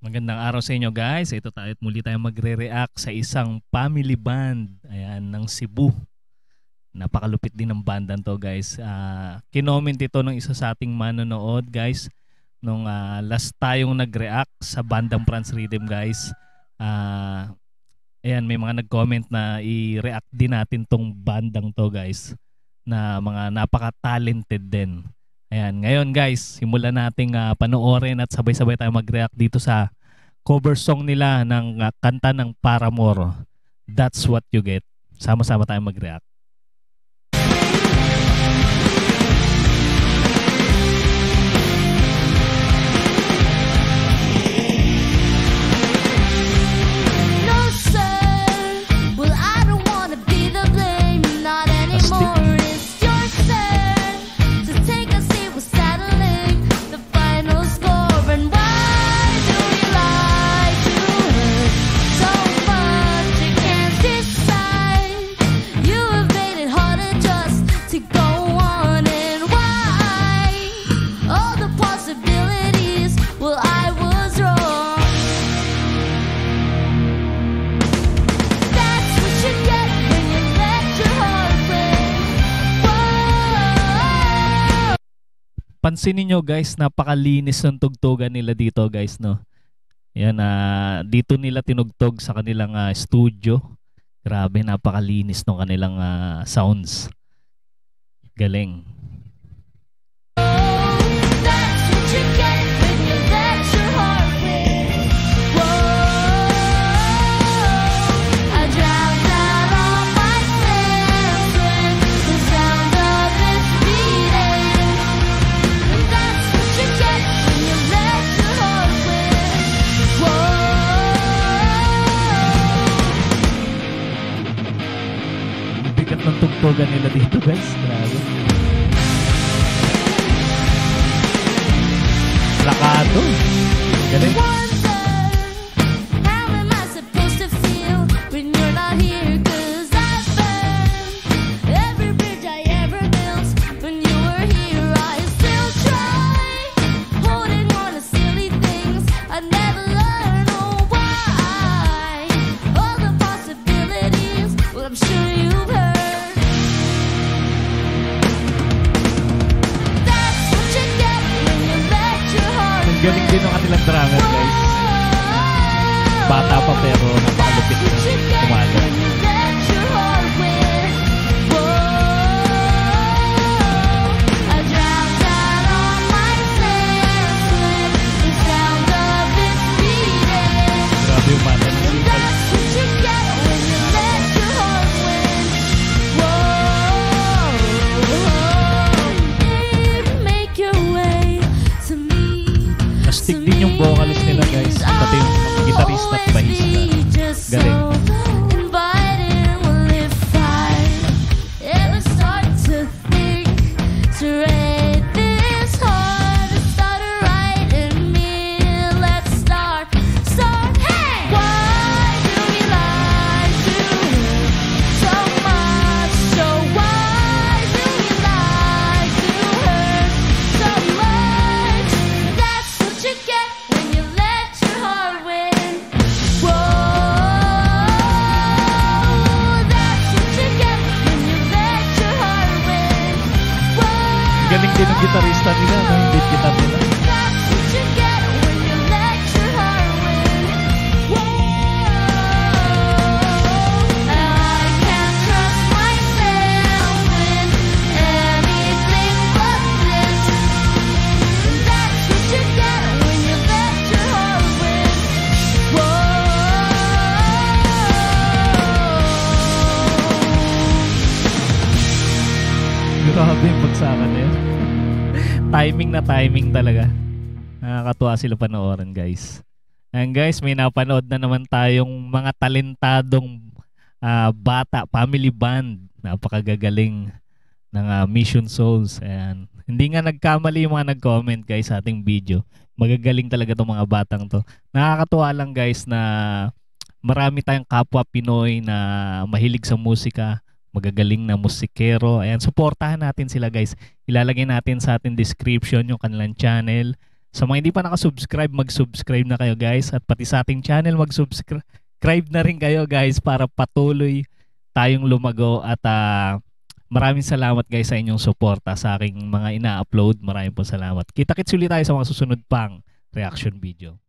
Magandang araw sa inyo guys. Ito tayo at muli tayo magre-react sa isang family band ayan, ng Cebu. Napakalupit din ng bandang to guys. Kinoment ito ng isa sa ating manonood guys. Nung last tayong nag-react sa bandang France Rhythm guys. Ayan, may mga nag-comment na i-react din natin tong bandang to guys. Na mga napaka-talented din. Ayan, ngayon guys, simulan nating panoorin at sabay-sabay tayo mag-react dito sa cover song nila ng kanta ng Paramore, That's What You Get. Sama-sama tayo mag-react. Pansinin nyo guys, napakalinis ng tugtugan nila dito guys, no? Yan, dito nila tinugtog sa kanilang studio. Grabe, napakalinis ng kanilang sounds. Galing. Bigat ng tugtugan nila dito guys. Grabe. Lakado. Galing. Galing din ang kanilang drummer guys. Bata pa pero napakalupit na kumalo. Grabe yung mata ng guys. Astig din yung vocalist nila guys, pati yung gitarista at bahista. Galing. Galing din ng gitarista nila, no? Yung lead guitar nila. Grabe yung bagsakan na yun. Timing na timing talaga. Nakakatuwa sila panoorin guys. And guys, may napanood na naman tayong mga talentadong bata, family band. Napakagagaling ng Mission Souls. Ayan. Hindi nga nagkamali yung mga nag-comment guys sa ating video. Magagaling talaga itong mga batang to. Nakakatuwa lang guys na marami tayong kapwa Pinoy na mahilig sa musika. Magagaling na musikero. Ayan, suportahan natin sila guys. Ilalagay natin sa ating description yung kanilang channel Sa mga hindi pa nakasubscribe, mag-subscribe na kayo guys. At pati sa ating channel, mag-subscribe na rin kayo guys para patuloy tayong lumago. At maraming salamat guys sa inyong suporta sa aking mga ina-upload. Maraming po salamat. Kita-kits ulit tayo sa mga susunod pang reaction video.